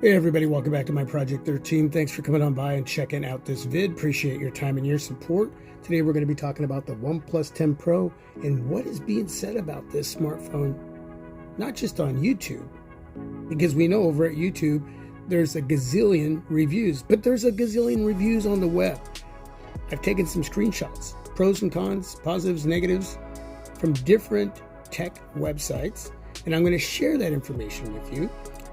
Hey everybody, welcome back to my Project 13. Thanks for coming on by and checking out this vid. Appreciate your time and your support. Today we're going to be talking about the OnePlus 10 Pro and what is being said about this smartphone, not just on YouTube, because we know over at YouTube there's a gazillion reviews, but there's a gazillion reviews on the web. I've taken some screenshots, pros and cons, positives, negatives, from different tech websites, and I'm going to share that information with you.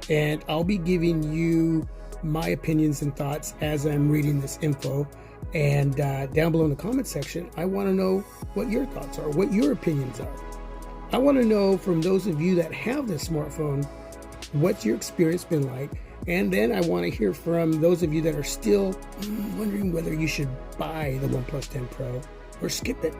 And I'll be giving you my opinions and thoughts as I'm reading this info. And down below in the comment section, I want to know what your thoughts are, what your opinions are. I want to know from those of you that have this smartphone, what's your experience been like? And then I want to hear from those of you that are still wondering whether you should buy the OnePlus 10 Pro or skip it.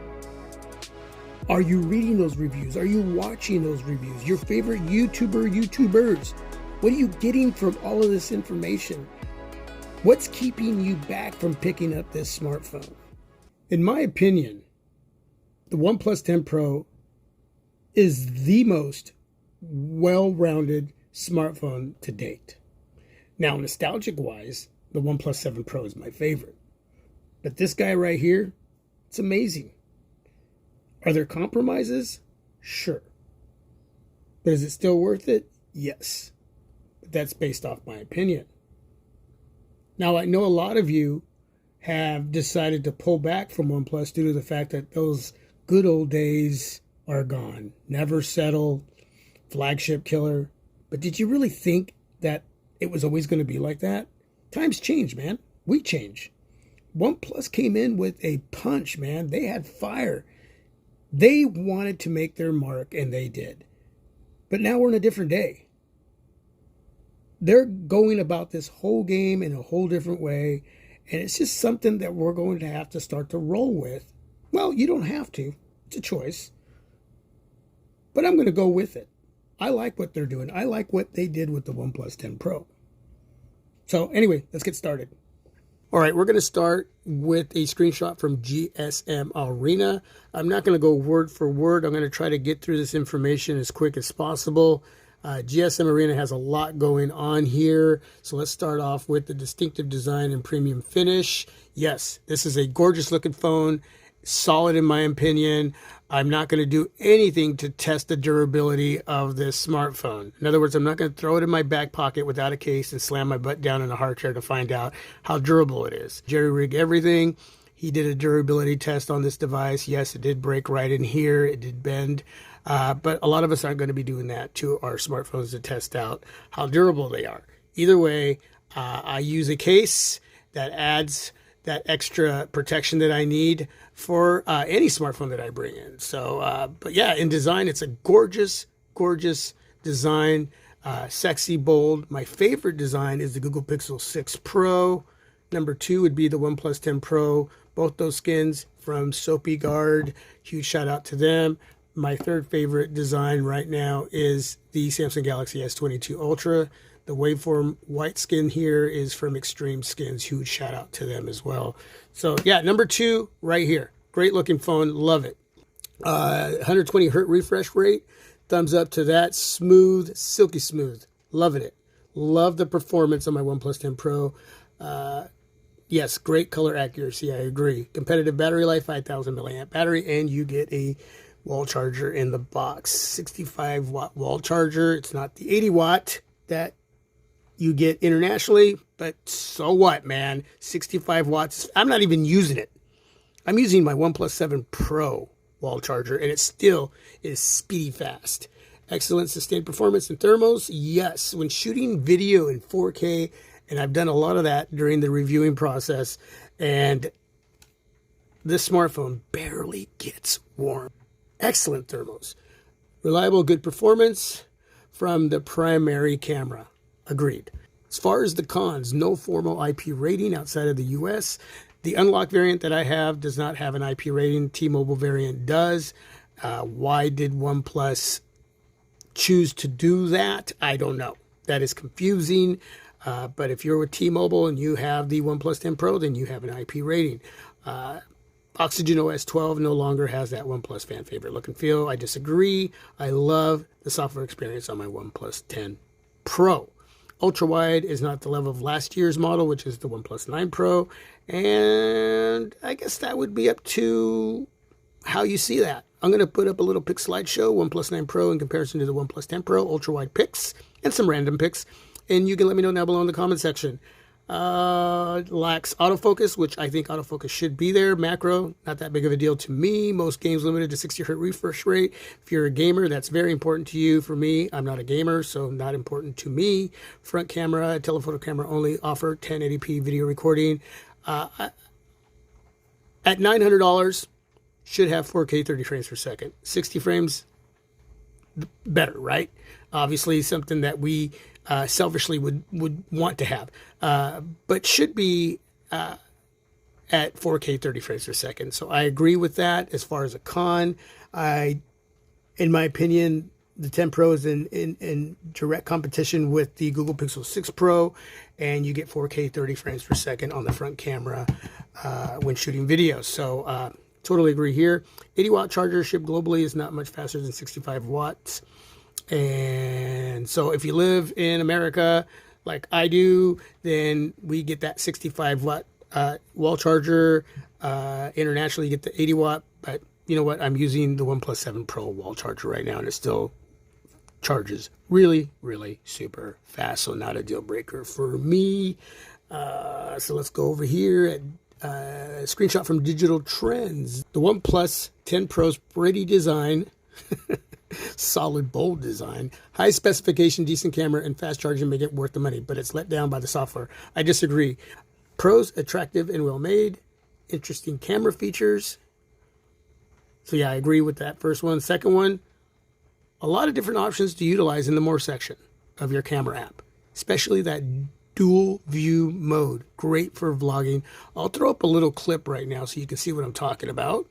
Are you reading those reviews? Are you watching those reviews? Your favorite YouTubers? What are you getting from all of this information? What's keeping you back from picking up this smartphone? In my opinion, the OnePlus 10 Pro is the most well-rounded smartphone to date. Now, nostalgic-wise, the OnePlus 7 Pro is my favorite. But this guy right here, it's amazing. Are there compromises? Sure. But is it still worth it? Yes. That's based off my opinion. Now, I know a lot of you have decided to pull back from OnePlus due to the fact that those good old days are gone. Never settle, flagship killer. But did you really think that it was always going to be like that? Times change, man. We change. OnePlus came in with a punch, man. They had fire. They wanted to make their mark, and they did. But now we're in a different day. They're going about this whole game in a whole different way, and it's just something that we're going to have to start to roll with. Well, you don't have to. It's a choice. But I'm going to go with it. I like what they're doing. I like what they did with the OnePlus 10 Pro. So anyway, let's get started. All right, we're going to start with a screenshot from GSM Arena. I'm not going to go word for word. I'm going to try to get through this information as quick as possible. GSM Arena has a lot going on here. So let's start off with the distinctive design and premium finish. Yes, this is a gorgeous looking phone. Solid in my opinion. I'm not going to do anything to test the durability of this smartphone. In other words, I'm not going to throw it in my back pocket without a case and slam my butt down in a hard chair to find out how durable it is. Jerry-rig everything. He did a durability test on this device. Yes, it did break right in here. It did bend. But a lot of us aren't going to be doing that to our smartphones to test out how durable they are. Either way, I use a case that adds that extra protection that I need for any smartphone that I bring in. So, but yeah, in design, it's a gorgeous, gorgeous design. Sexy, bold. My favorite design is the Google Pixel 6 Pro. Number 2 would be the OnePlus 10 Pro. Both those skins from Soapy Guard. Huge shout out to them. My third favorite design right now is the Samsung Galaxy S22 Ultra. The waveform white skin here is from Extreme Skins. Huge shout out to them as well. So yeah, number 2 right here. Great looking phone. Love it. 120 hertz refresh rate. Thumbs up to that. Smooth, silky smooth. Loving it. Love the performance on my OnePlus 10 Pro. Yes, great color accuracy. I agree. Competitive battery life, 5,000 milliamp battery, and you get a wall charger in the box. 65 watt wall charger. It's not the 80 watt that you get internationally, but so what, man? 65 watts. I'm not even using it. I'm using my OnePlus 7 Pro wall charger, and it still is speedy fast. Excellent sustained performance in thermals. Yes, when shooting video in 4K, and I've done a lot of that during the reviewing process, and this smartphone barely gets warm. Excellent thermals. Reliable, good performance from the primary camera. Agreed. As far as the cons, no formal IP rating outside of the US. The unlocked variant that I have does not have an IP rating. T-Mobile variant does. Why did OnePlus choose to do that? I don't know. That is confusing. But if you're with T-Mobile and you have the OnePlus 10 Pro, then you have an IP rating. Oxygen OS 12 no longer has that OnePlus fan favorite look and feel. I disagree. I love the software experience on my OnePlus 10 Pro. Ultra wide is not the level of last year's model, which is the OnePlus 9 Pro. And I guess that would be up to how you see that. I'm going to put up a little pic slideshow, OnePlus 9 Pro in comparison to the OnePlus 10 Pro, ultra wide pics, and some random pics. And you can let me know down below in the comment section. Lacks autofocus, which I think autofocus should be there. Macro, not that big of a deal to me. Most games limited to 60 Hz refresh rate. If you're a gamer, that's very important to you. For me, I'm not a gamer, so not important to me. Front camera, telephoto camera only, offer 1080p video recording. At $900, should have 4K 30 frames per second. 60 frames, better, right? Obviously, something that we selfishly would want to have, but should be at 4K 30 frames per second. So I agree with that. As far as a con, in my opinion, the 10 Pro is in direct competition with the Google Pixel 6 Pro, and you get 4K 30 frames per second on the front camera when shooting videos. So totally agree here. 80-watt charger shipped globally is not much faster than 65 watts. And so if you live in America like I do, then we get that 65 watt wall charger. Internationally, you get the 80 watt. But you know what? I'm using the OnePlus 7 Pro wall charger right now, and it still charges really, really super fast. So not a deal breaker for me. So let's go over here at screenshot from Digital Trends. The OnePlus 10 Pro's pretty design. Solid, bold design, high specification, decent camera, and fast charging make it worth the money, but it's let down by the software. I disagree. Pros, attractive and well made, interesting camera features. So yeah, I agree with that first one. Second one, a lot of different options to utilize in the more section of your camera app, especially that dual view mode. Great for vlogging. I'll throw up a little clip right now so you can see what I'm talking about.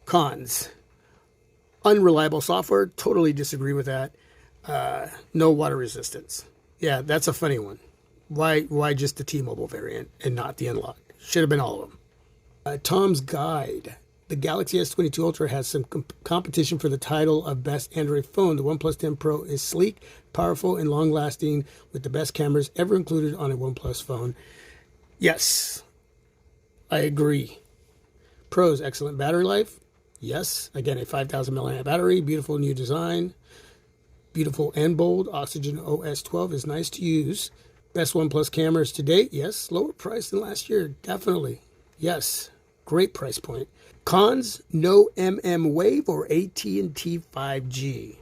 Cons. Unreliable software. Totally disagree with that. No water resistance. Yeah, that's a funny one. Why just the T-Mobile variant and not the unlocked? Should have been all of them. Tom's Guide. The Galaxy S22 Ultra has some competition for the title of best Android phone. The OnePlus 10 Pro is sleek, powerful, and long-lasting with the best cameras ever included on a OnePlus phone. Yes, I agree. Pros, excellent battery life. Yes, again, a 5,000 milliamp battery, beautiful new design, beautiful and bold. Oxygen OS 12 is nice to use. Best OnePlus cameras to date. Yes, lower price than last year, definitely. Yes, great price point. Cons, no Wave or AT&T 5G.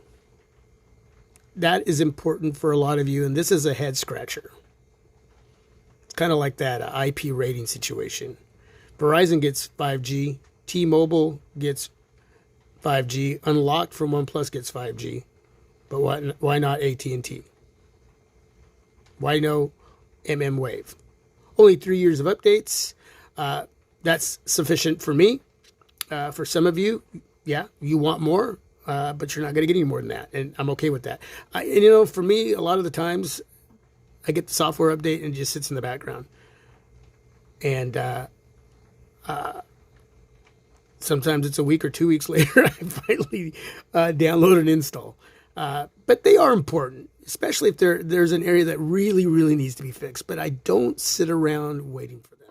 That is important for a lot of you, and this is a head scratcher. It's kind of like that IP rating situation. Verizon gets 5G. T-Mobile gets 5G. Unlocked from OnePlus gets 5G. But why not AT&T? Why no Wave? Only 3 years of updates. That's sufficient for me. For some of you, yeah, you want more, but you're not going to get any more than that. And I'm okay with that. And you know, for me, a lot of the times, I get the software update and it just sits in the background. And sometimes it's a week or 2 weeks later, I finally download and install. But they are important, especially if there's an area that really, really needs to be fixed. But I don't sit around waiting for them.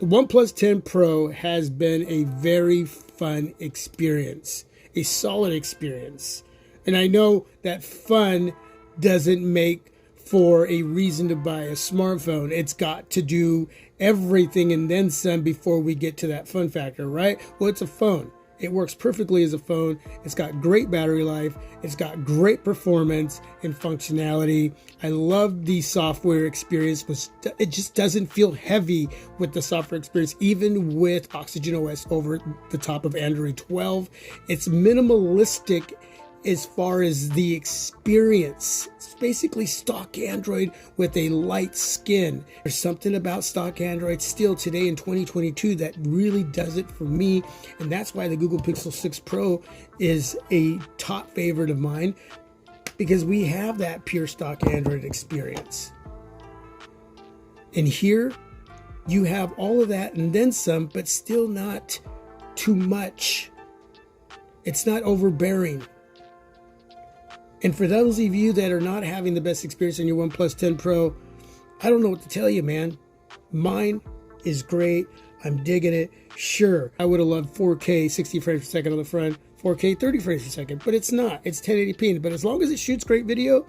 The OnePlus 10 Pro has been a very fun experience, a solid experience. And I know that fun doesn't make for a reason to buy a smartphone. It's got to do everything and then some before we get to that fun factor, right? Well, it's a phone. It works perfectly as a phone. It's got great battery life. It's got great performance and functionality. I love the software experience. It just doesn't feel heavy with the software experience, even with Oxygen OS over the top of Android 12. It's minimalistic as far as the experience. It's basically stock Android with a light skin. There's something about stock Android still today in 2022 that really does it for me, and that's why the Google Pixel 6 Pro is a top favorite of mine, because we have that pure stock Android experience. And here you have all of that and then some, but still not too much. It's not overbearing. And for those of you that are not having the best experience on your OnePlus 10 Pro, I don't know what to tell you, man. Mine is great. I'm digging it. Sure, I would have loved 4K 60 frames per second on the front, 4K 30 frames per second, but it's not. It's 1080p. But as long as it shoots great video,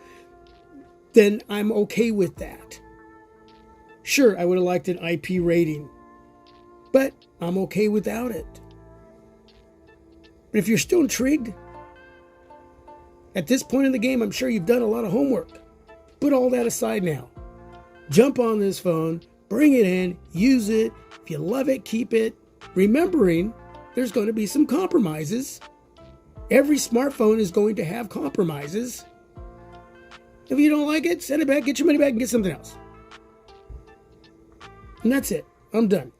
then I'm okay with that. Sure, I would have liked an IP rating, but I'm okay without it. But if you're still intrigued, at this point in the game, I'm sure you've done a lot of homework. Put all that aside now. Jump on this phone, bring it in, use it. If you love it, keep it. Remembering there's going to be some compromises. Every smartphone is going to have compromises. If you don't like it, send it back, get your money back, and get something else. And that's it. I'm done.